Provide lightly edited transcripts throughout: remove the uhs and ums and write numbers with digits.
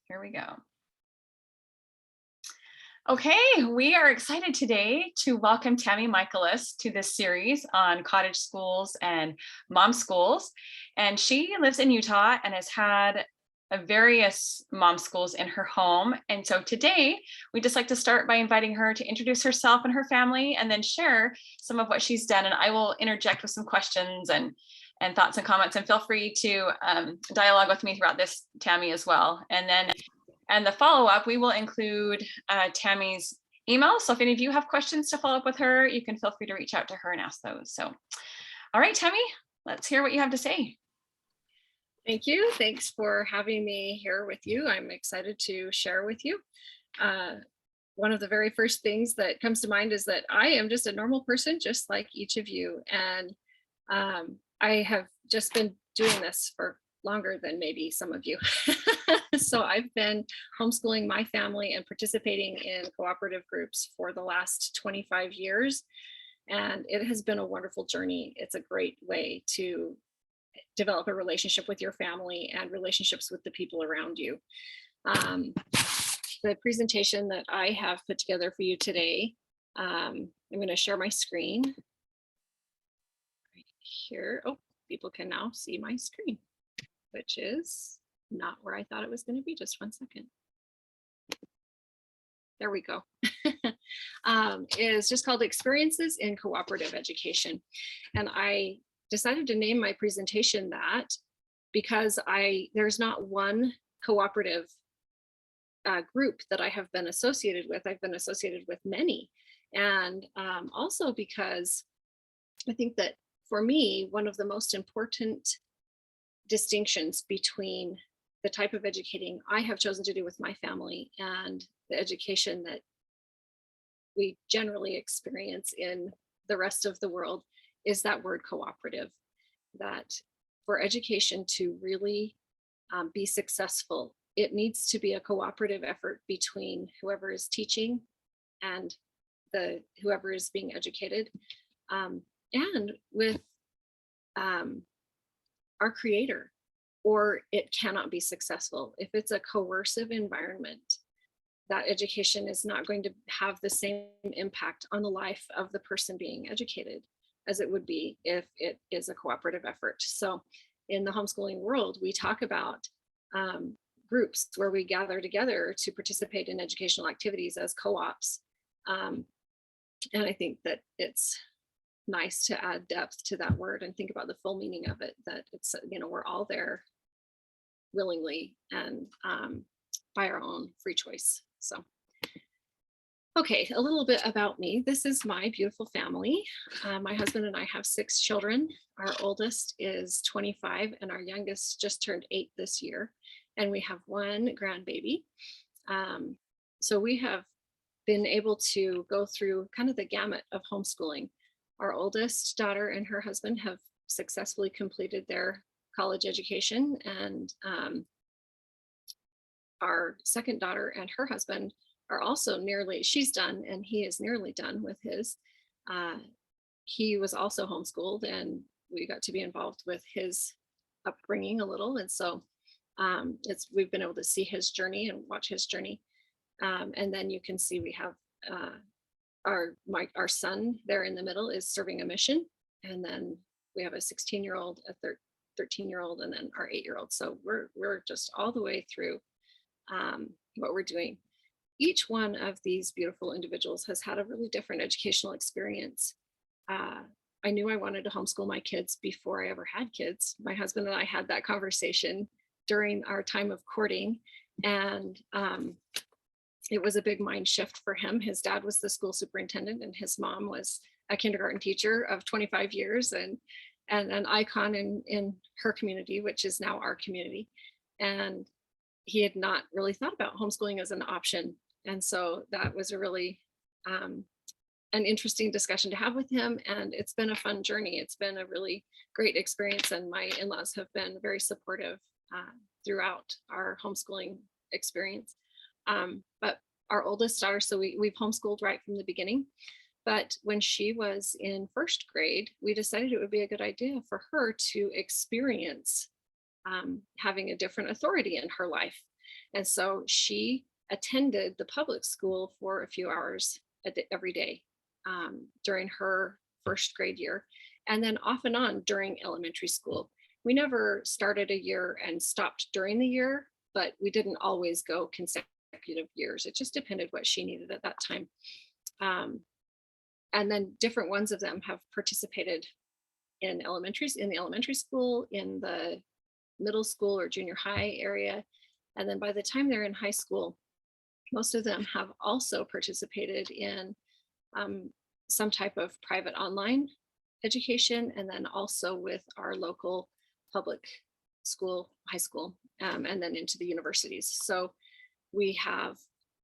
Here we go. Okay, we are excited today to welcome Tammi Michaelis to this series on cottage schools and mom schools. And she lives in Utah and has had various mom schools in her home. And so today we just like to start by inviting her to introduce herself and her family and then share some of what she's done. And I will interject with some questions and thoughts and comments, and feel free to dialogue with me throughout this, Tammi, as well. And the follow-up, we will include Tammy's email. So if any of you have questions to follow up with her, you can feel free to reach out to her and ask those. So, all right, Tammi, let's hear what you have to say. Thank you. Thanks for having me here with you. I'm excited to share with you. One of the very first things that comes to mind is that I am just a normal person, just like each of you. And I have just been doing this for longer than maybe some of you. So I've been homeschooling my family and participating in cooperative groups for the last 25 years. And it has been a wonderful journey. It's a great way to develop a relationship with your family and relationships with the people around you. The presentation that I have put together for you today, I'm going to share my screen right here. Oh, people can now see my screen, which is not where I thought it was going to be. Just one second. There we go. Is just called Experiences in Cooperative Education. And I decided to name my presentation that because there's not one cooperative group that I have been associated with. I've been associated with many. And also because I think that for me, one of the most important distinctions between the type of educating I have chosen to do with my family and the education that we generally experience in the rest of the world is that word cooperative. That for education to really be successful, it needs to be a cooperative effort between whoever is teaching and whoever is being educated, and with our creator, or it cannot be successful. If it's a coercive environment, that education is not going to have the same impact on the life of the person being educated as it would be if it is a cooperative effort. So in the homeschooling world, we talk about groups where we gather together to participate in educational activities as co-ops. And I think that it's nice to add depth to that word and think about the full meaning of it, that it's, we're all there willingly and by our own free choice. So, okay, a little bit about me. This is my beautiful family. My husband and I have 6 children. Our oldest is 25 and our youngest just turned 8 this year. And we have 1 grandbaby. So we have been able to go through kind of the gamut of homeschooling. Our oldest daughter and her husband have successfully completed their college education, and our second daughter and her husband are also she's done and he is nearly done with his. He was also homeschooled and we got to be involved with his upbringing a little. And so we've been able to see his journey and watch his journey. And then you can see we have our son there in the middle is serving a mission. And then we have a 16-year-old, a 13-year-old, and then our 8-year-old. So we're just all the way through what we're doing. Each one of these beautiful individuals has had a really different educational experience. I knew I wanted to homeschool my kids before I ever had kids. My husband and I had that conversation during our time of courting, and it was a big mind shift for him. His dad was the school superintendent and his mom was a kindergarten teacher of 25 years and an icon in her community, which is now our community. And he had not really thought about homeschooling as an option. And so that was a really an interesting discussion to have with him. And it's been a fun journey. It's been a really great experience. And my in-laws have been very supportive throughout our homeschooling experience. But our oldest daughter, so we've homeschooled right from the beginning. But when she was in first grade, we decided it would be a good idea for her to experience having a different authority in her life. And so she attended the public school for a few hours every day during her first grade year, and then off and on during elementary school. We never started a year and stopped during the year, but we didn't always go consecutive years. It just depended what she needed at that time. Um, and then different ones of them have participated in the elementary school, in the middle school or junior high area. And then by the time they're in high school, most of them have also participated in um, some type of private online education, and then also with our local public school, high school, and then into the universities. So we have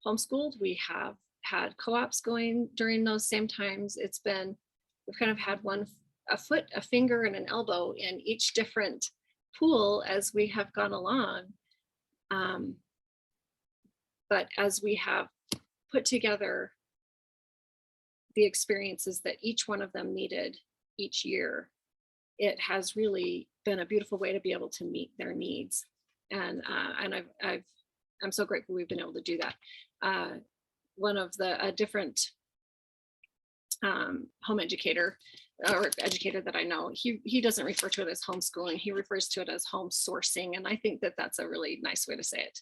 homeschooled, we have had co-ops going during those same times. We've kind of had a foot, a finger, and an elbow in each different pool as we have gone along. But as we have put together the experiences that each one of them needed each year, it has really been a beautiful way to be able to meet their needs. And I'm so grateful we've been able to do that. One of a different home educator or educator that I know, he doesn't refer to it as homeschooling. He refers to it as home sourcing. And I think that that's a really nice way to say it.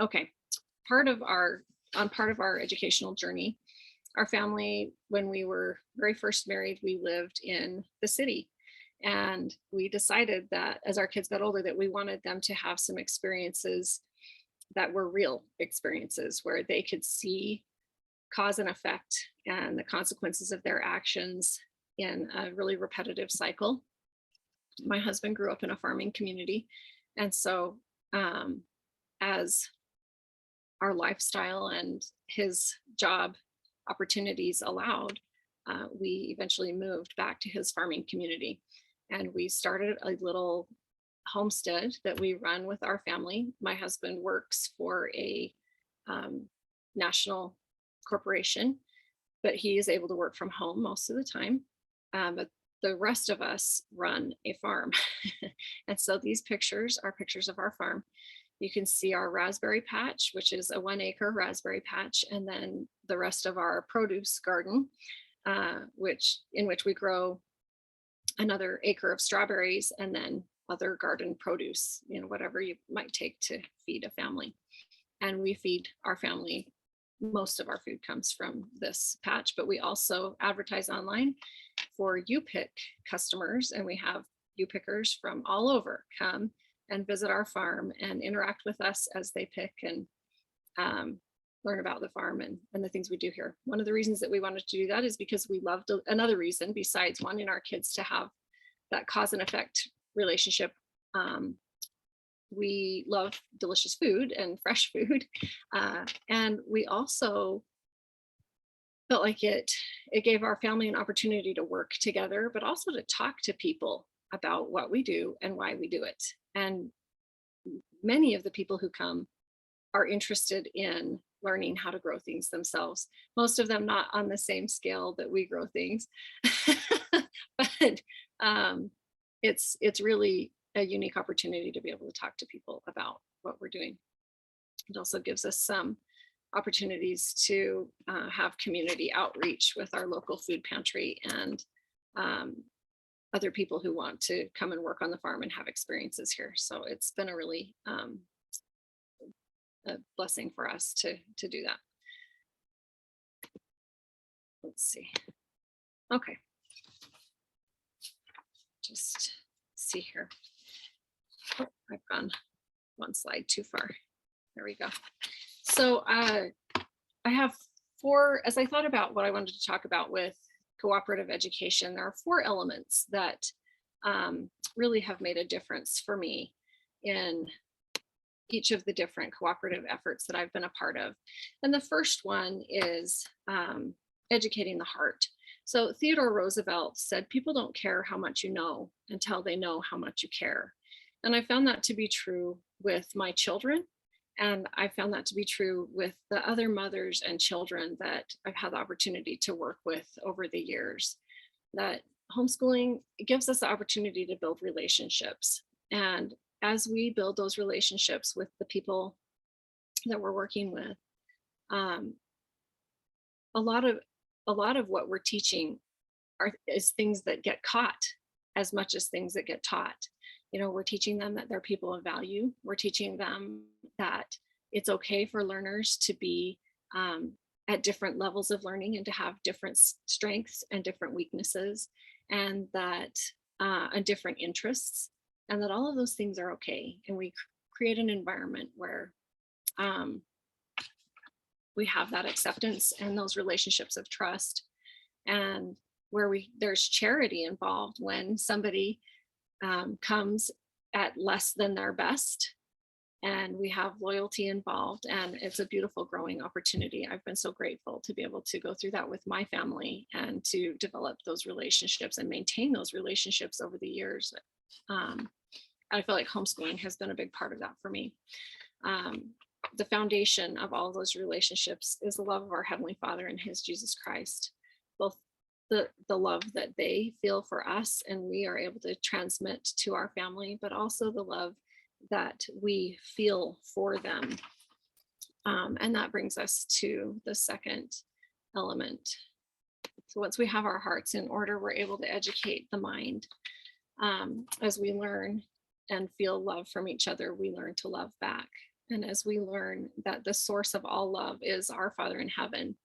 Okay, part of our educational journey, our family, when we were very first married, we lived in the city. And we decided that as our kids got older, that we wanted them to have some experiences that were real experiences where they could see cause and effect and the consequences of their actions in a really repetitive cycle. My husband grew up in a farming community. And so as our lifestyle and his job opportunities allowed, we eventually moved back to his farming community. And we started a little homestead that we run with our family. My husband works for a national corporation, but he is able to work from home most of the time. But the rest of us run a farm. And so these pictures are pictures of our farm. You can see our raspberry patch, which is a 1 acre raspberry patch, and then the rest of our produce garden, in which we grow another acre of strawberries, and then other garden produce, whatever you might take to feed a family. And we feed our family. Most of our food comes from this patch, but we also advertise online for U-Pick customers, and we have U-Pickers from all over come and visit our farm and interact with us as they pick and learn about the farm and the things we do here. One of the reasons that we wanted to do that is because we loved, another reason besides wanting our kids to have that cause and effect relationship. We love delicious food and fresh food. And we also felt like it gave our family an opportunity to work together, but also to talk to people about what we do and why we do it. And many of the people who come are interested in learning how to grow things themselves. Most of them not on the same scale that we grow things, but it's really a unique opportunity to be able to talk to people about what we're doing. It also gives us some opportunities to have community outreach with our local food pantry and other people who want to come and work on the farm and have experiences here. So it's been a really a blessing for us to do that. Let's see. Okay. Just see here. Oh, I've gone one slide too far. There we go. So I have four, as I thought about what I wanted to talk about with cooperative education, there are 4 elements that really have made a difference for me in each of the different cooperative efforts that I've been a part of. And the first one is educating the heart. So Theodore Roosevelt said, people don't care how much you know until they know how much you care. And I found that to be true with my children. And I found that to be true with the other mothers and children that I've had the opportunity to work with over the years. That homeschooling gives us the opportunity to build relationships. And as we build those relationships with the people that we're working with, um, a lot of what we're teaching is things that get caught as much as things that get taught. We're teaching them that they're people of value. We're teaching them that it's okay for learners to be at different levels of learning and to have different strengths and different weaknesses, and that and different interests, and that all of those things are okay. And we create an environment where um, we have that acceptance and those relationships of trust, and where there's charity involved when somebody comes at less than their best, and we have loyalty involved, and it's a beautiful growing opportunity. I've been so grateful to be able to go through that with my family and to develop those relationships and maintain those relationships over the years. I feel like homeschooling has been a big part of that for me. The foundation of all those relationships is the love of our Heavenly Father and His Jesus Christ, both the love that they feel for us and we are able to transmit to our family, but also the love that we feel for them. And that brings us to the second element. So once we have our hearts in order, we're able to educate the mind. As we learn and feel love from each other, we learn to love back. And as we learn that the source of all love is our Father in heaven,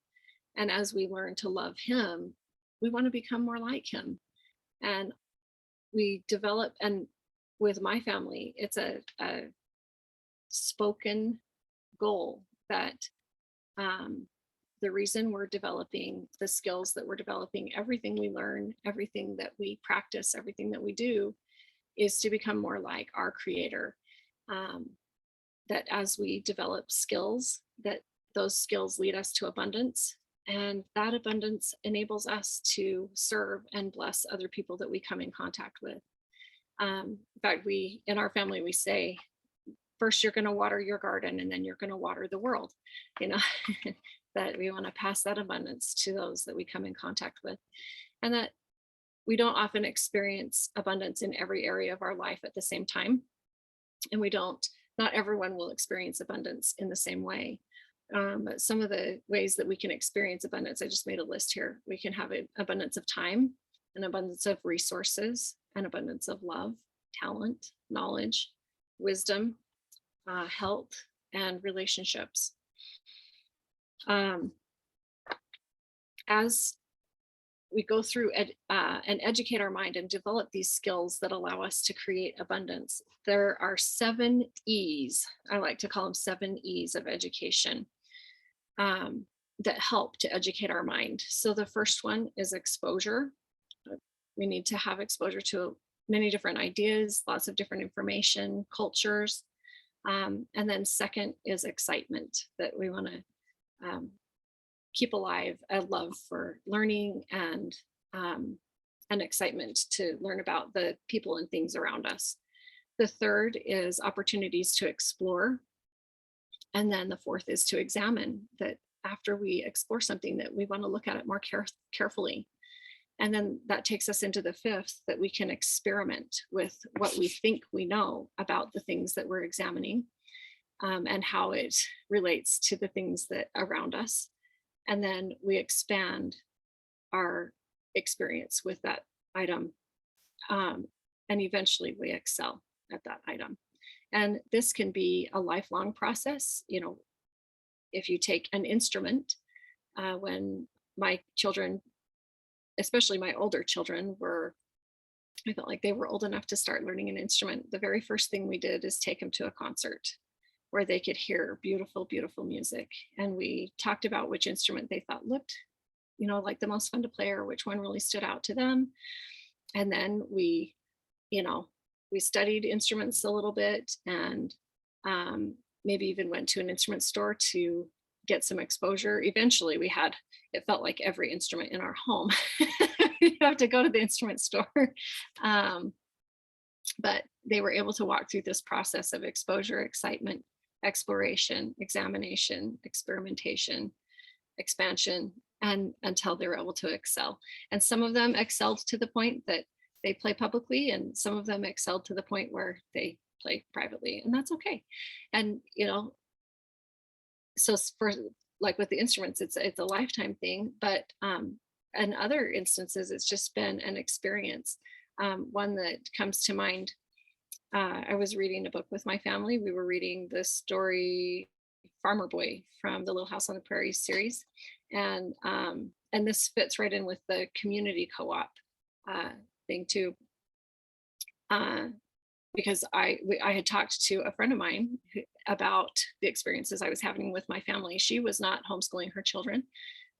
and as we learn to love Him, we want to become more like Him. And we develop, and with my family, it's a spoken goal that the reason we're developing the skills that we're developing, everything we learn, everything that we practice, everything that we do, is to become more like our Creator. That as we develop skills, that those skills lead us to abundance, and that abundance enables us to serve and bless other people that we come in contact with. In fact, in our family, we say, first you're going to water your garden and then you're going to water the world, that we want to pass that abundance to those that we come in contact with. And that we don't often experience abundance in every area of our life at the same time. And not everyone will experience abundance in the same way. But some of the ways that we can experience abundance, I just made a list here. We can have an abundance of time, an abundance of resources, an abundance of love, talent, knowledge, wisdom, health, and relationships. As we go through and educate our mind and develop these skills that allow us to create abundance, there are 7 E's. I like to call them 7 E's of education that help to educate our mind. So the first one is exposure. We need to have exposure to many different ideas, lots of different information, cultures. And then second is excitement, that we want to keep alive a love for learning and an excitement to learn about the people and things around us. The third is opportunities to explore. And then the fourth is to examine, that after we explore something, that we want to look at it more carefully. And then that takes us into the fifth, that we can experiment with what we think we know about the things that we're examining, and how it relates to the things that around us. And then we expand our experience with that item. And eventually we excel at that item. And this can be a lifelong process. If you take an instrument, when my children, especially my older children, I felt like they were old enough to start learning an instrument, the very first thing we did is take them to a concert where they could hear beautiful, beautiful music. And we talked about which instrument they thought looked, like the most fun to play, or which one really stood out to them. And then we studied instruments a little bit, and maybe even went to an instrument store to get some exposure. Eventually it felt like every instrument in our home. You have to go to the instrument store. But they were able to walk through this process of exposure, excitement, exploration, examination, experimentation, expansion, and until they were able to excel. And some of them excelled to the point that they play publicly, and some of them excelled to the point where they play privately, and that's okay. And so for like with the instruments, it's a lifetime thing, but in other instances it's just been an experience. One that comes to mind, I was reading a book with my family. We were reading the story Farmer Boy from the Little House on the Prairie series, and this fits right in with the community co-op uh, thing too. Uh, because I had talked to a friend of mine about the experiences I was having with my family. She was not homeschooling her children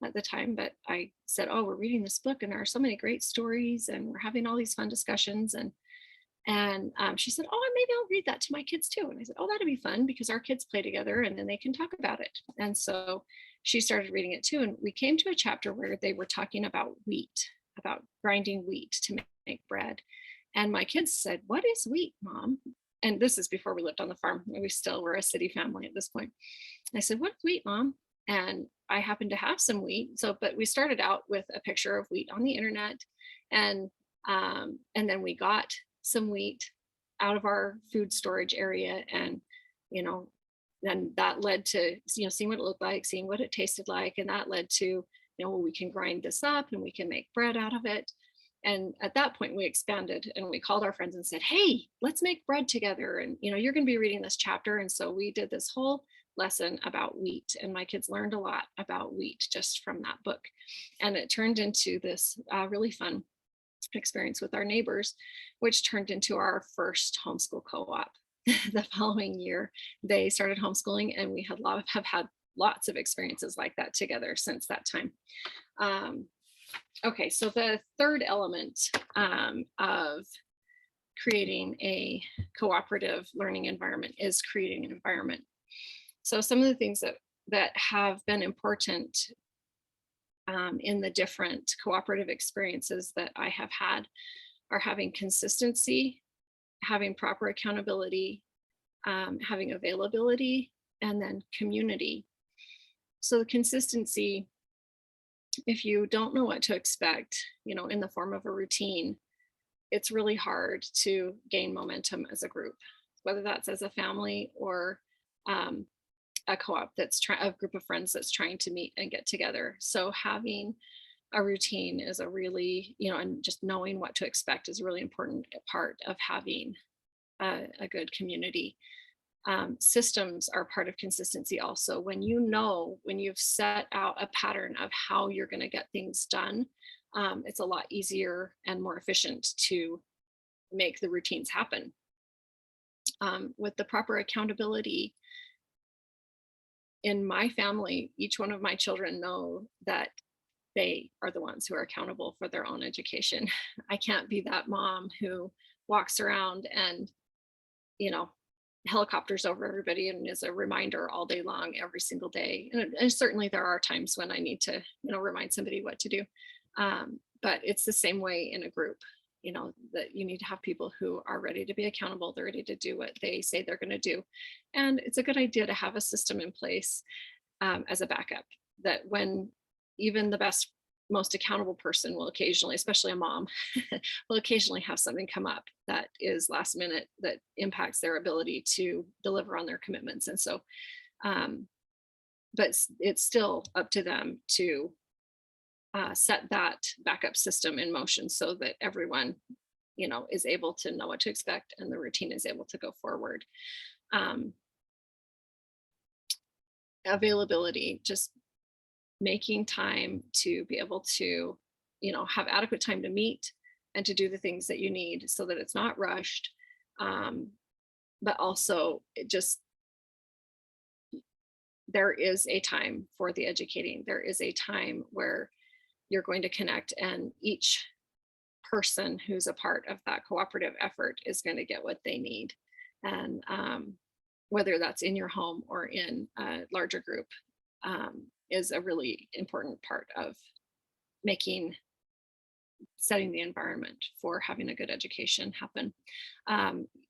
at the time, but I said, "Oh, we're reading this book, and there are so many great stories, and we're having all these fun discussions." And she said, "Oh, maybe I'll read that to my kids too." And I said, "Oh, that'd be fun because our kids play together, and then they can talk about it." And so she started reading it too, and we came to a chapter where they were talking about wheat, about grinding wheat to make bread. And my kids said, "What is wheat, Mom?" And this is before we lived on the farm. We still were a city family at this point. I said, "What's wheat, Mom?" And I happened to have some wheat. So, but we started out with a picture of wheat on the internet, and and then we got some wheat out of our food storage area, and you know, then that led to seeing what it looked like, seeing what it tasted like, and that led to well, we can grind this up and we can make bread out of it. And at that point we expanded and we called our friends and said, "Hey, let's make bread together, and you're going to be reading this chapter." And so we did this whole lesson about wheat, and my kids learned a lot about wheat just from that book. And it turned into this really fun experience with our neighbors, which turned into our first homeschool co-op. The following year they started homeschooling, and we have had lots of experiences like that together since that time. um, Okay, so the third element of creating a cooperative learning environment is creating an environment. So some of the things that have been important in the different cooperative experiences that I have had are having consistency, having proper accountability, having availability, and then community. So the consistency, if you don't know what to expect, in the form of a routine, it's really hard to gain momentum as a group, whether that's as a family or um, a co-op a group of friends that's trying to meet and get together. So having a routine is a really, and just knowing what to expect is a really important part of having a good community. Systems are part of consistency also. When when you've set out a pattern of how you're going to get things done, it's a lot easier and more efficient to make the routines happen. With the proper accountability, in my family, each one of my children know that they are the ones who are accountable for their own education. I can't be that mom who walks around and, you know, helicopters over everybody and is a reminder all day long, every single day. And certainly there are times when I need to, remind somebody what to do. But it's the same way in a group, that you need to have people who are ready to be accountable. They're ready to do what they say they're going to do. And it's a good idea to have a system in place as a backup, that when even the best, most accountable person will occasionally, especially a mom, will occasionally have something come up that is last minute that impacts their ability to deliver on their commitments. And so, but it's still up to them to set that backup system in motion so that everyone, is able to know what to expect and the routine is able to go forward. Um, Availability, just making time to be able to, have adequate time to meet and to do the things that you need so that it's not rushed. Um, but also it just, there is a time for the educating. There is a time where you're going to connect, and each person who's a part of that cooperative effort is going to get what they need. And whether that's in your home or in a larger group, is a really important part of making setting the environment for having a good education happen.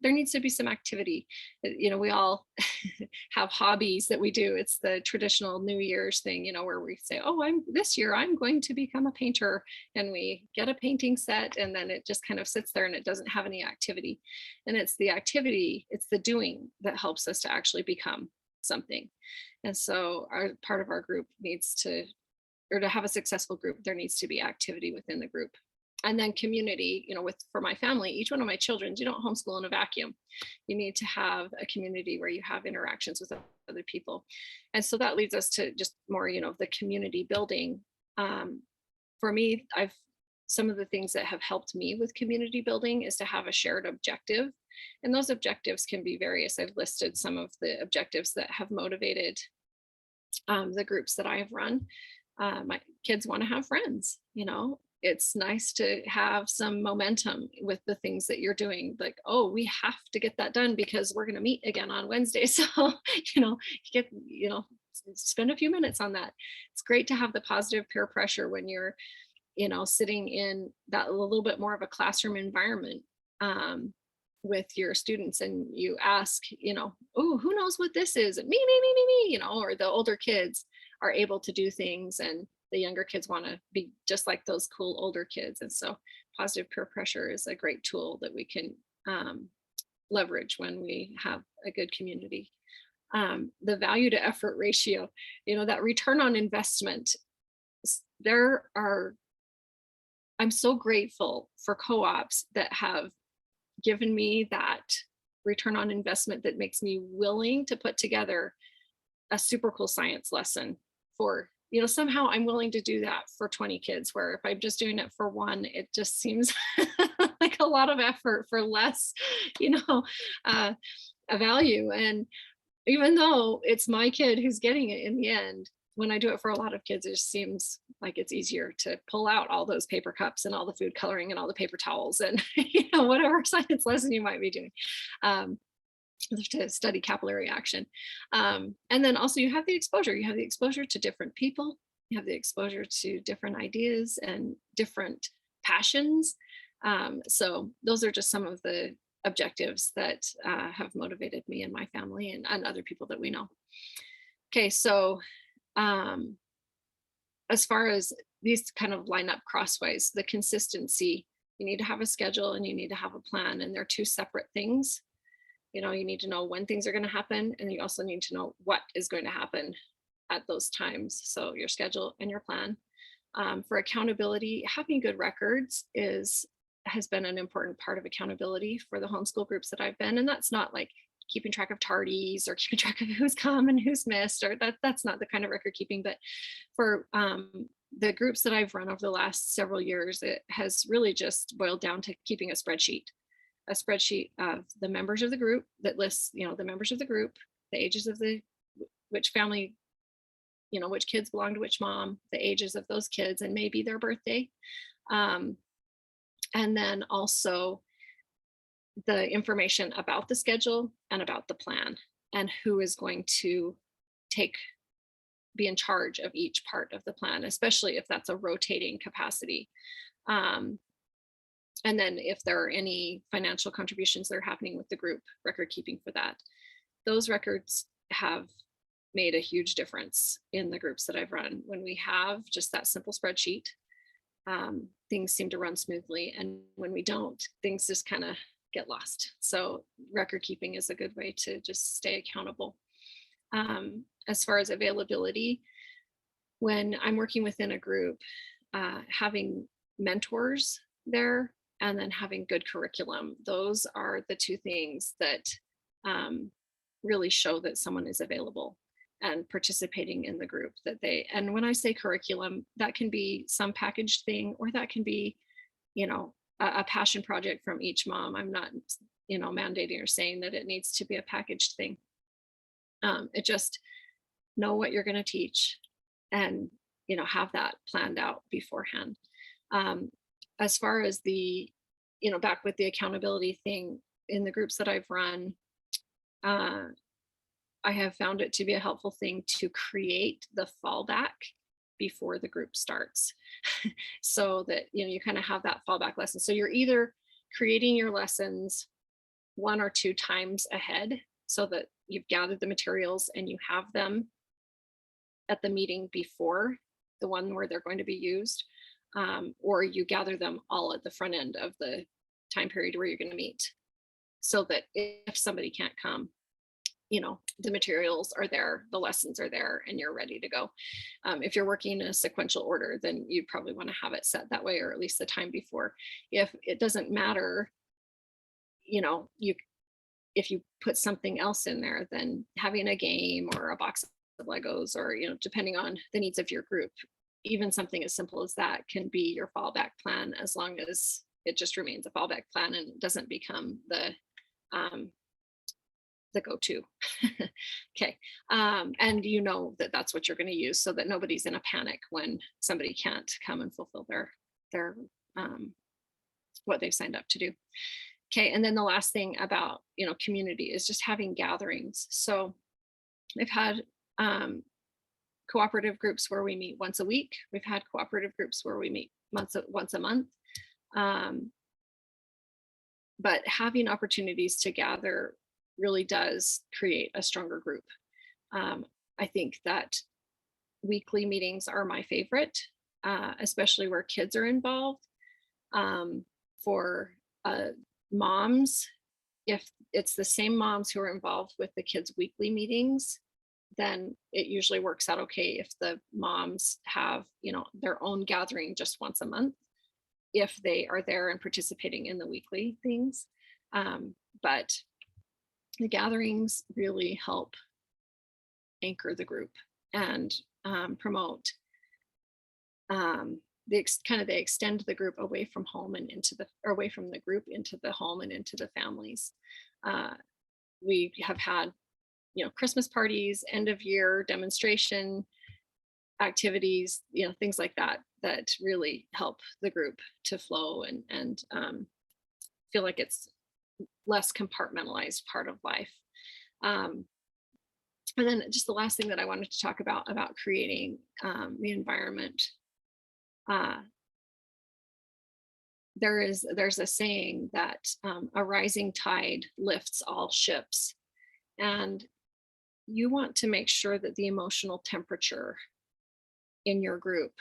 There needs to be some activity. We all have hobbies that we do. It's the traditional New Year's thing, where we say, "Oh, this year I'm going to become a painter," and we get a painting set, and then it just kind of sits there and it doesn't have any activity. And it's the activity, it's the doing that helps us to actually become something. And so, our part of our group needs to, or to have a successful group, there needs to be activity within the group. And then community, for my family, each one of my children, you don't homeschool in a vacuum. You need to have a community where you have interactions with other people. And so that leads us to just more, the community building. For me, some of the things that have helped me with community building is to have a shared objective. And those objectives can be various. I've listed some of the objectives that have motivated the groups that I have run. My kids want to have friends. It's nice to have some momentum with the things that you're doing. Like, oh, we have to get that done because we're going to meet again on Wednesday. So, you get, spend a few minutes on that. It's great to have the positive peer pressure when you're, sitting in that a little bit more of a classroom environment. With your students, and you ask, oh, who knows what this is? Me, me, me, me, me, or the older kids are able to do things, and the younger kids want to be just like those cool older kids. And so positive peer pressure is a great tool that we can leverage when we have a good community. The value to effort ratio, that return on investment, I'm so grateful for co-ops that have given me that return on investment that makes me willing to put together a super cool science lesson for, somehow I'm willing to do that for 20 kids, where if I'm just doing it for one, it just seems like a lot of effort for less, a value. And even though it's my kid who's getting it in the end, when I do it for a lot of kids, it just seems like it's easier to pull out all those paper cups and all the food coloring and all the paper towels and whatever science lesson you might be doing, to study capillary action. And then also you have the exposure. You have the exposure to different people. You have the exposure to different ideas and different passions. So those are just some of the objectives that have motivated me and my family and other people that we know. Okay, so as far as these kind of line up crossways, the consistency, you need to have a schedule and you need to have a plan, and they're two separate things. You need to know when things are going to happen, and you also need to know what is going to happen at those times. So your schedule and your plan. For accountability, having good records has been an important part of accountability for the homeschool groups that I've been. And that's not like keeping track of tardies or keeping track of who's come and who's missed, or that's not the kind of record keeping. But for the groups that I've run over the last several years, it has really just boiled down to keeping a spreadsheet of the members of the group that lists, the members of the group, the ages of which family, which kids belong to which mom, the ages of those kids, and maybe their birthday. And then also the information about the schedule and about the plan, and who is going to be in charge of each part of the plan, especially if that's a rotating capacity. And then if there are any financial contributions that are happening with the group, record keeping for that. Those records have made a huge difference in the groups that I've run. When we have just that simple spreadsheet, things seem to run smoothly. And when we don't, things just kind of get lost. So record keeping is a good way to just stay accountable. As far as availability, when I'm working within a group, having mentors there and then having good curriculum, those are the two things that really show that someone is available and participating in the group. And when I say curriculum, that can be some packaged thing, or that can be, a passion project from each mom. I'm not, mandating or saying that it needs to be a packaged thing. It just know what you're going to teach and, have that planned out beforehand. As far as the, back with the accountability thing in the groups that I've run, I have found it to be a helpful thing to create the fallback before the group starts. So that, you kind of have that fallback lesson. So you're either creating your lessons 1 or 2 times ahead so that you've gathered the materials and you have them at the meeting before the one where they're going to be used, or you gather them all at the front end of the time period where you're going to meet, so that if somebody can't come, the materials are there, the lessons are there, and you're ready to go. If you're working in a sequential order, then you probably want to have it set that way, or at least the time before. If it doesn't matter, you if you put something else in there, then having a game or a box of Legos, or depending on the needs of your group, even something as simple as that can be your fallback plan, as long as it just remains a fallback plan and doesn't become um, the go-to. Okay. And that's what you're going to use, so that nobody's in a panic when somebody can't come and fulfill their what they've signed up to do. Okay. And then the last thing about community is just having gatherings. So I've had cooperative groups where we meet once a week. We've had cooperative groups where we meet once a month. But having opportunities to gather really does create a stronger group. I think that weekly meetings are my favorite, especially where kids are involved. For moms, if it's the same moms who are involved with the kids' weekly meetings, then it usually works out okay if the moms have, their own gathering just once a month, if they are there and participating in the weekly things. But the gatherings really help anchor the group and promote they extend the group away from home and away from the group into the home and into the families. We have had Christmas parties, end of year demonstration activities, things like that really help the group to flow and feel like it's less compartmentalized part of life. And then just the last thing that I wanted to talk about creating the environment. There's a saying that a rising tide lifts all ships, and you want to make sure that the emotional temperature in your group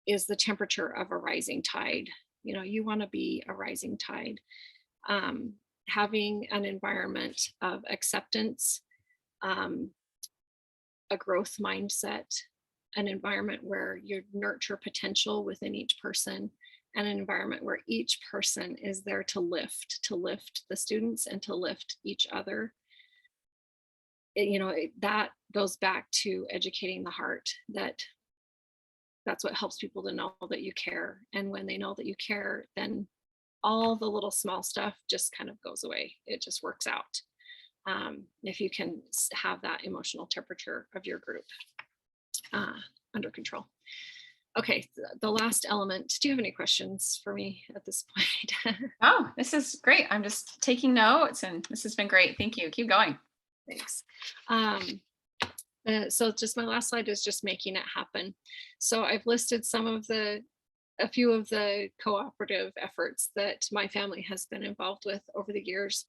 is the temperature of a rising tide. You want to be a rising tide. Having an environment of acceptance, a growth mindset, an environment where you nurture potential within each person, and an environment where each person is there to lift the students and to lift each other. That goes back to educating the heart, that's what helps people to know that you care. And when they know that you care, then all the little small stuff just kind of goes away. It just works out. If you can have that emotional temperature of your group under control. Okay, the last element. Do you have any questions for me at this point? Oh, this is great. I'm just taking notes, and this has been great. Thank you. Keep going. Thanks. So just my last slide is just making it happen. So I've listed a few of the cooperative efforts that my family has been involved with over the years.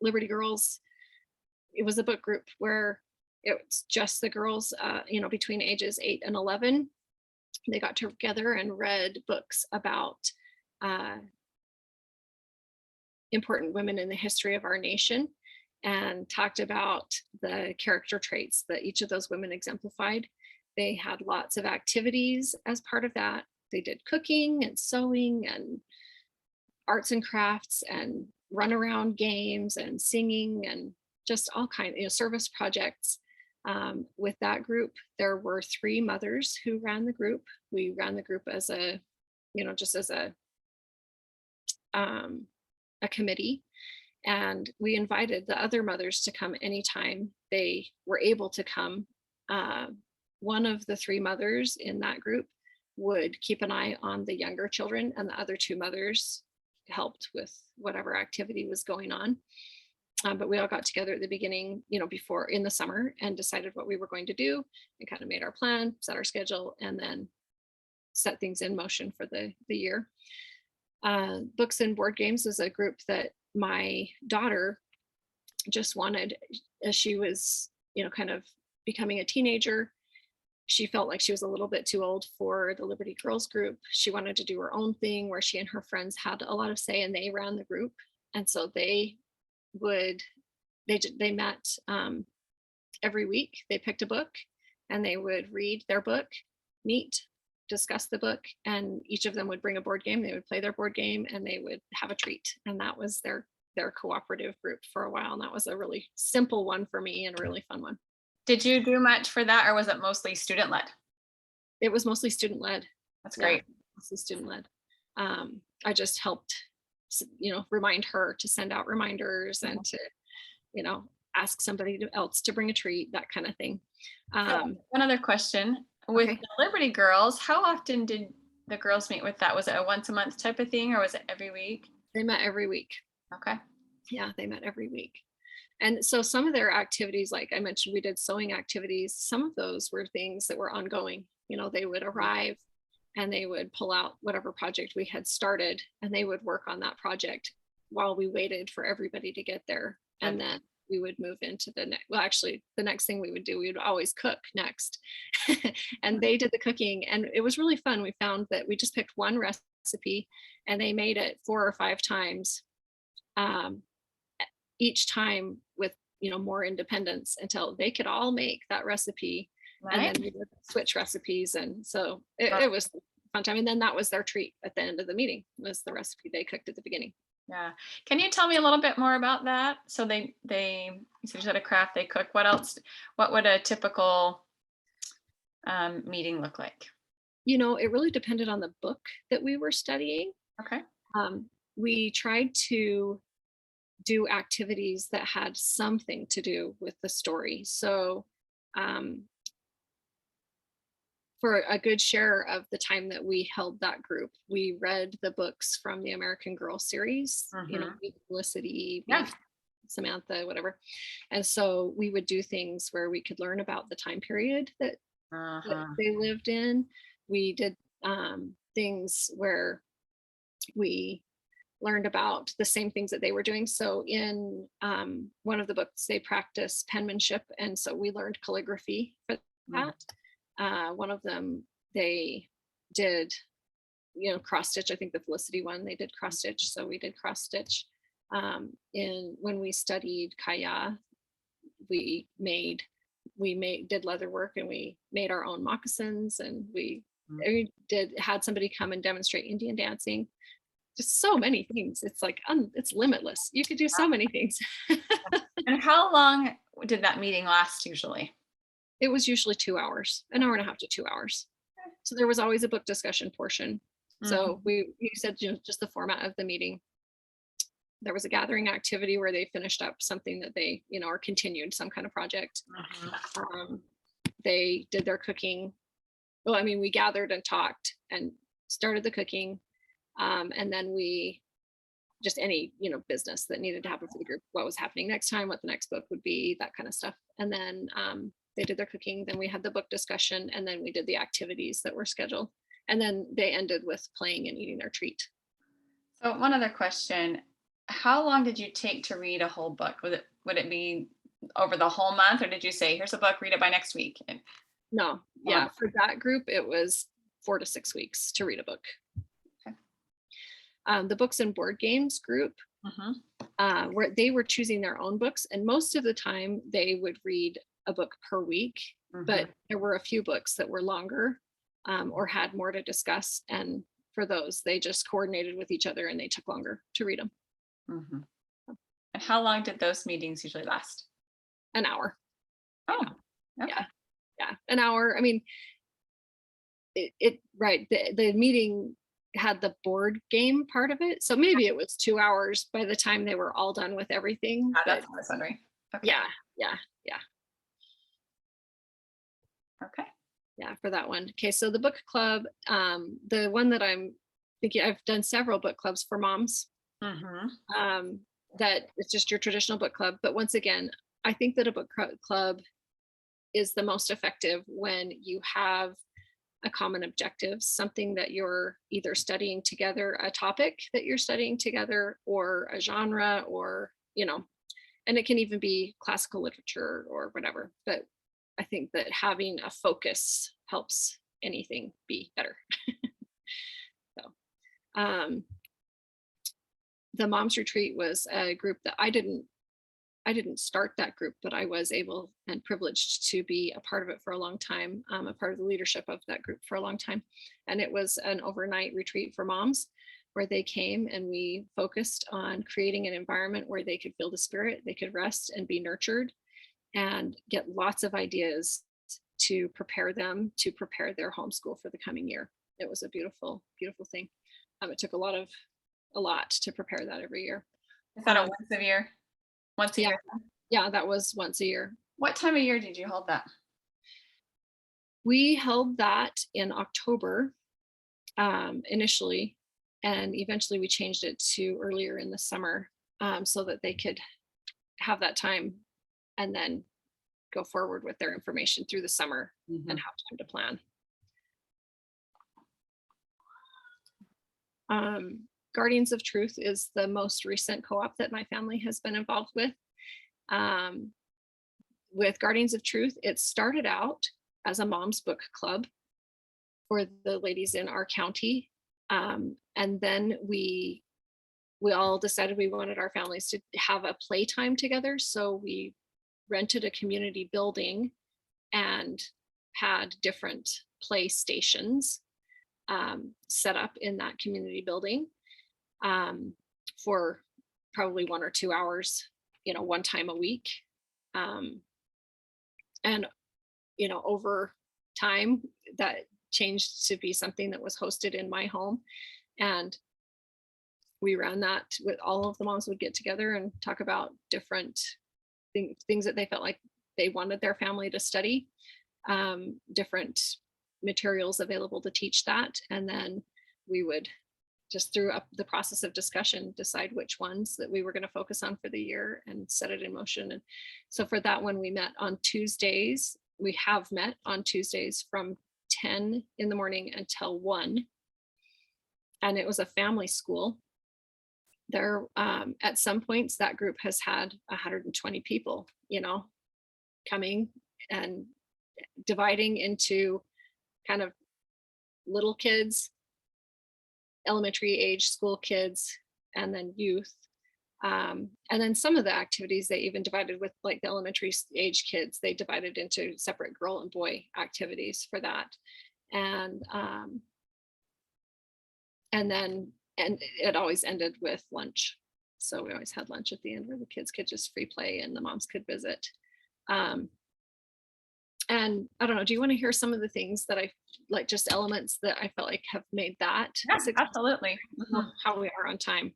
Liberty Girls, it was a book group where it's just the girls, between ages 8 and 11. They got together and read books about important women in the history of our nation, and talked about the character traits that each of those women exemplified. They had lots of activities as part of that. They did cooking and sewing and arts and crafts and run around games and singing and just all kinds of service projects. With that group, there were 3 mothers who ran the group. We ran the group as just as a committee, and we invited the other mothers to come anytime they were able to come. One of the 3 mothers in that group would keep an eye on the younger children, and the other 2 mothers helped with whatever activity was going on. But we all got together at the beginning, before in the summer, and decided what we were going to do, and kind of made our plan, set our schedule, and then set things in motion for the year. Books and Board Games is a group that my daughter just wanted, as she was, kind of becoming a teenager. She felt like she was a little bit too old for the Liberty Girls group. She wanted to do her own thing where she and her friends had a lot of say, and they ran the group. And so would they met every week. They picked a book and they would read their book, meet, discuss the book, and each of them would bring a board game. They would play their board game and they would have a treat. And that was their cooperative group for a while. And that was a really simple one for me and a really fun one. Did you do much for that, or was it mostly student led? It was mostly student led. That's great. Yeah, mostly student led. I just helped, remind her to send out reminders and to, ask somebody else to bring a treat, that kind of thing. One other question. With Okay. the Liberty Girls, how often did the girls meet with that? Was it a once a month type of thing, or was it every week? They met every week. Okay. Yeah, they met every week. And so some of their activities, like I mentioned, we did sewing activities. Some of those were things that were ongoing. They would arrive and they would pull out whatever project we had started, and they would work on that project while we waited for everybody to get there. And then we would move into the next, well, actually the next thing we would do, we would always cook next. And they did the cooking, and it was really fun. We found that we just picked one recipe and they made it 4 or 5 times, each time with, more independence, until they could all make that recipe. And Right. then we would switch recipes. And so it was a fun time. And then that was their treat at the end of the meeting, was the recipe they cooked at the beginning. Yeah. Can you tell me a little bit more about that? So you said a craft, they cook. What else? What would a typical meeting look like? It really depended on the book that we were studying. Okay. We tried to do activities that had something to do with the story. So for a good share of the time that we held that group, we read the books from the American Girl series, Meet Felicity, Yeah. Meet Samantha, whatever. And so we would do things where we could learn about the time period that they lived in. We did things where we learned about the same things that they were doing. So in one of the books, they practice penmanship. And so we learned calligraphy for that. One of them, they did, cross stitch. I think the Felicity one, they did cross stitch. So we did cross stitch. When we studied Kaya, we did leather work, and we made our own moccasins, and we had somebody come and demonstrate Indian dancing. Just so many things. It's like it's limitless. You could do so many things. And how long did that meeting last usually? It was usually 2 hours, an hour and a half to 2 hours. So there was always a book discussion portion. So you said just the format of the meeting. There was a gathering activity where they finished up something that they, or continued some kind of project. They did their cooking. Well, I mean, we gathered and talked and started the cooking. And then we just any, business that needed to happen for the group, what was happening next time, what the next book would be, that kind of stuff. And then they did their cooking. Then we had the book discussion, and then we did the activities that were scheduled. And then they ended with playing and eating their treat. So one other question. How long did you take to read a whole book? Would it be over the whole month, or did you say, here's a book, read it by next week? No. Yeah. For that group, it was 4 to 6 weeks to read a book. The Books and Board Games group, where they were choosing their own books. And most of the time they would read a book per week, but there were a few books that were longer or had more to discuss. And for those, they just coordinated with each other, and they took longer to read them. And how long did those meetings usually last? An hour. Oh, okay. Yeah. An hour. I mean, right. The meeting had the board game part of it. So maybe it was 2 hours by the time they were all done with everything. That's what I was wondering. Okay. Yeah. Okay. Yeah, for that one. Okay, so the book club, the one that I'm thinking, I've done several book clubs for moms. that it's just your traditional book club. But once again, I think that a club is the most effective when you have a common objective, something that you're either studying together, a topic that you're studying together, or a genre, or, and it can even be classical literature or whatever. But I think that having a focus helps anything be better. So, the Moms Retreat was a group that I didn't start that group, but I was able and privileged to be a part of it for a long time, a part of the leadership of that group for a long time. And it was an overnight retreat for moms where they came and we focused on creating an environment where they could feel the spirit, they could rest and be nurtured and get lots of ideas to prepare them to prepare their homeschool for the coming year. It was a beautiful, beautiful thing. It took a lot to prepare that every year. Is that a once a year? Once a Yeah. year? Yeah, that was once a year. What time of year did you hold that? We held that in October initially, and eventually we changed it to earlier in the summer so that they could have that time and then go forward with their information through the summer and have time to plan. Guardians of Truth is the most recent co-op that my family has been involved with. With Guardians of Truth, it started out as a mom's book club for the ladies in our county. And then we all decided we wanted our families to have a playtime together. So we rented a community building and had different play stations set up in that community building for probably 1 or 2 hours, one time a week. And, over time that changed to be something that was hosted in my home. And we ran that with all of the moms would get together and talk about different things that they felt like they wanted their family to study, different materials available to teach that. And then we would just through up the process of discussion, decide which ones that we were going to focus on for the year and set it in motion. And so for that one, we met on Tuesdays. We have met on Tuesdays from 10 in the morning until 1. And it was a family school. There, at some points, that group has had 120 people, coming and dividing into kind of little kids, elementary age school kids, and then youth. And then some of the activities they even divided with like the elementary age kids, they divided into separate girl and boy activities for that. And then it always ended with lunch. So we always had lunch at the end where the kids could just free play and the moms could visit. And I don't know, do you want to hear some of the things that I like, just elements that I felt like have made that? Yes, absolutely. How we are on time.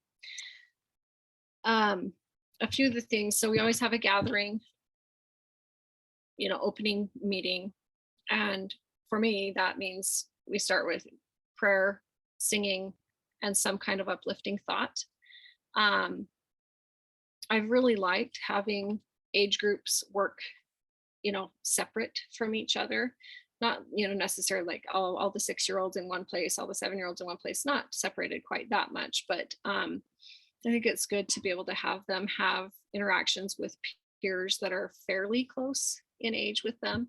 A few of the things, so we always have a gathering, opening meeting. And for me, that means we start with prayer, singing, and some kind of uplifting thought. I've really liked having age groups work separate from each other, not necessarily like all the 6-year-olds in one place, all the 7-year-olds in one place, not separated quite that much, but I think it's good to be able to have them have interactions with peers that are fairly close in age with them.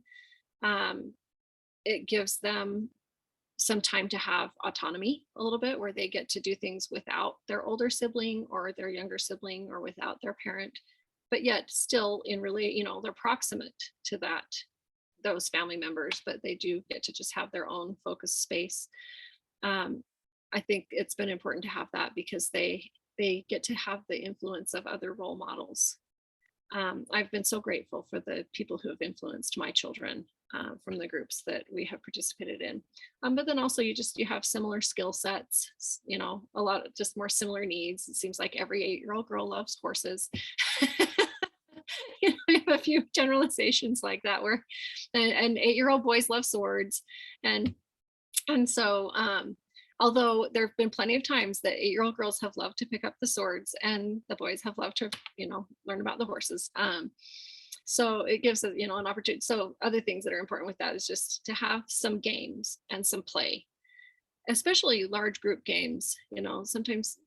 It gives them some time to have autonomy a little bit, where they get to do things without their older sibling or their younger sibling or without their parent, but yet still in really, they're proximate to those family members, but they do get to just have their own focused space. I think it's been important to have that because they get to have the influence of other role models. I've been so grateful for the people who have influenced my children from the groups that we have participated in. But then also you have similar skill sets, a lot of just more similar needs. It seems like every 8-year-old girl loves horses. I have a few generalizations like that where, and 8-year-old boys love swords. And so although there have been plenty of times that 8-year-old girls have loved to pick up the swords and the boys have loved to, learn about the horses. So it gives us, an opportunity. So other things that are important with that is just to have some games and some play, especially large group games. Sometimes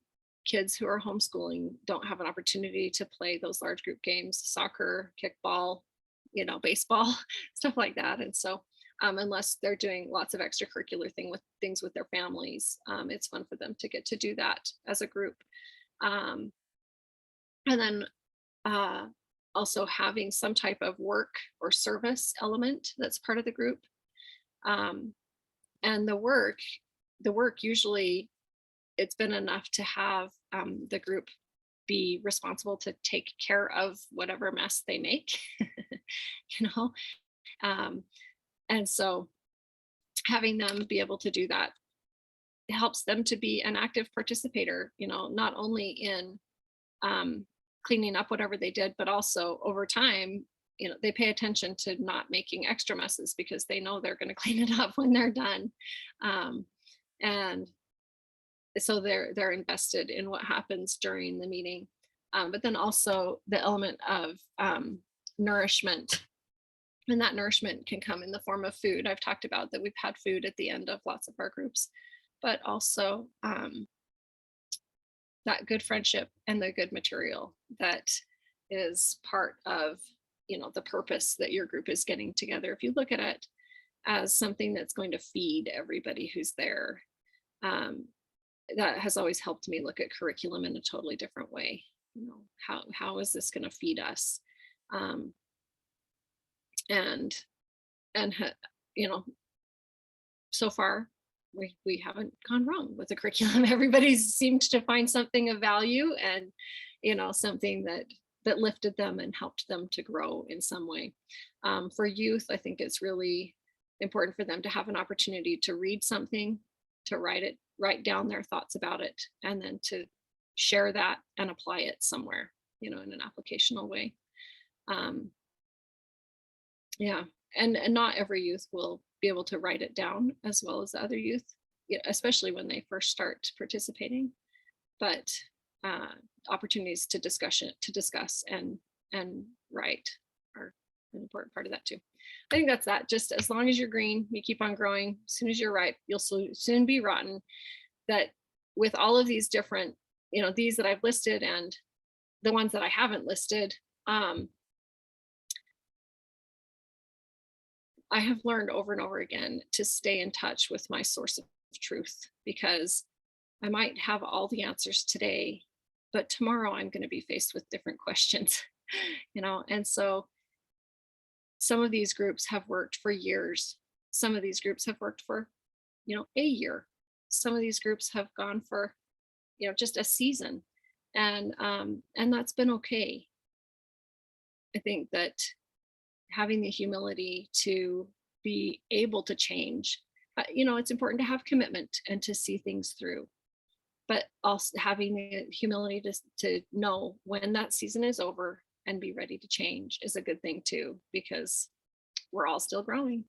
kids who are homeschooling don't have an opportunity to play those large group games, soccer, kickball, baseball, stuff like that. And so unless they're doing lots of extracurricular things with their families, it's fun for them to get to do that as a group. Um, and then also having some type of work or service element that's part of the group. Um, and the work usually, it's been enough to have the group be responsible to take care of whatever mess they make. you know um, and so having them be able to do that helps them to be an active participator, not only in cleaning up whatever they did, but also over time, they pay attention to not making extra messes because they know they're going to clean it up when they're done. um, and so they're invested in what happens during the meeting. But then also the element of nourishment, and that nourishment can come in the form of food. I've talked about that we've had food at the end of lots of our groups, but also that good friendship and the good material that is part of the purpose that your group is getting together. If you look at it as something that's going to feed everybody who's there, um, that has always helped me look at curriculum in a totally different way. How is this going to feed us? um, and and so far we haven't gone wrong with the curriculum. Everybody seemed to find something of value, and something that lifted them and helped them to grow in some way. For youth, I think it's really important for them to have an opportunity to read something, to write down their thoughts about it, and then to share that and apply it somewhere, in an applicational way. Um, yeah, and not every youth will be able to write it down as well as the other youth, especially when they first start participating. But uh, opportunities to discuss and write are an important part of that too. I think that's that. Just as long as you're green, you keep on growing. As soon as you're ripe, you'll soon be rotten. That with all of these different, these that I've listed and the ones that I haven't listed, I have learned over and over again to stay in touch with my source of truth, because I might have all the answers today, but tomorrow I'm going to be faced with different questions, and so some of these groups have worked for years. Some of these groups have worked for, a year. Some of these groups have gone for, just a season. And that's been okay. I think that having the humility to be able to change, it's important to have commitment and to see things through, but also having the humility to know when that season is over and be ready to change is a good thing too, because we're all still growing.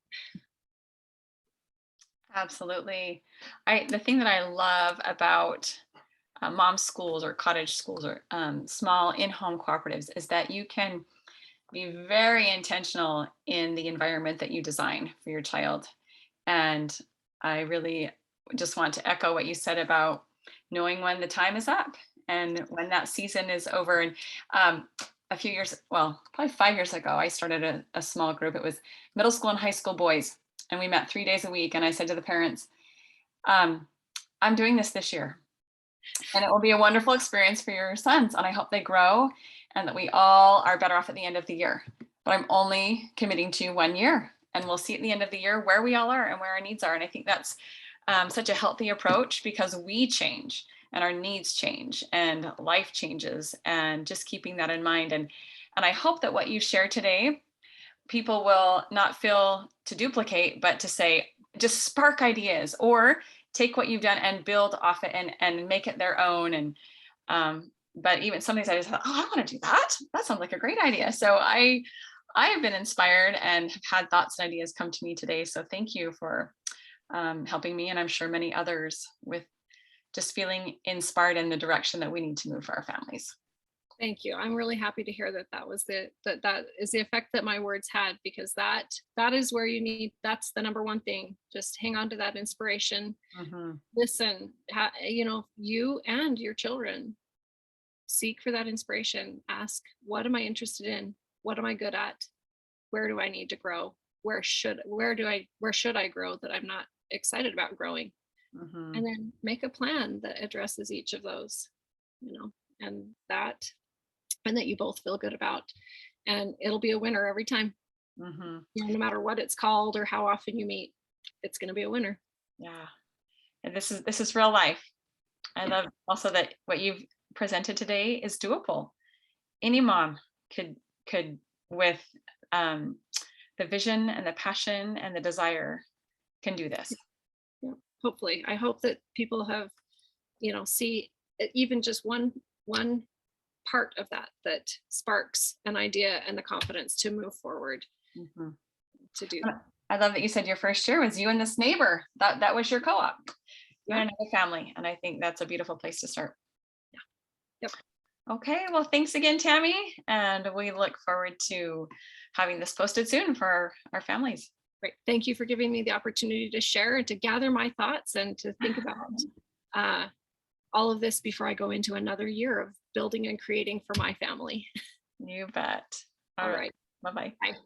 Absolutely. The thing that I love about mom schools or cottage schools or small in-home cooperatives is that you can be very intentional in the environment that you design for your child. And I really just want to echo what you said about knowing when the time is up and when that season is over. And a few years, well, probably 5 years ago, I started a small group. It was middle school and high school boys. And we met 3 days a week. And I said to the parents, I'm doing this year. And it will be a wonderful experience for your sons. And I hope they grow and that we all are better off at the end of the year. But I'm only committing to 1 year. And we'll see at the end of the year where we all are and where our needs are. And I think that's such a healthy approach, because we change and our needs change and life changes, and just keeping that in mind. And I hope that what you shared today, people will not feel to duplicate, but to say, just spark ideas or take what you've done and build off it and make it their own. And but even some days I just thought, oh, I want to do that. That sounds like a great idea. So I have been inspired and have had thoughts and ideas come to me today. So thank you for helping me, and I'm sure many others, with just feeling inspired in the direction that we need to move for our families. Thank you. I'm really happy to hear that that is the effect that my words had, because that is where you need, that's the number one thing. Just hang on to that inspiration. Mhm. Listen, you and your children seek for that inspiration. Ask, what am I interested in? What am I good at? Where do I need to grow? Where should I grow that I'm not excited about growing? And Mhm. then make a plan that addresses each of those, you know, and that you both feel good about. And it'll be a winner every time. Mhm. No matter what it's called or how often you meet, it's going to be a winner. Yeah. And this is real life. I Yeah. love also that what you've presented today is doable. Any mom could with um, the vision and the passion and the desire can do this. Yeah. Hopefully, I hope that people have, see even just one part of that sparks an idea and the confidence to move forward Mhm. to do. I love that you said your first year was you and this neighbor. That was your co-op. You Yeah. and another family, and I think that's a beautiful place to start. Yeah. Yep. Okay, well, thanks again, Tammy, and we look forward to having this posted soon for our families. Great. Thank you for giving me the opportunity to share and to gather my thoughts and to think about uh, all of this before I go into another year of building and creating for my family. You bet. All All right. right. Bye-bye. Bye.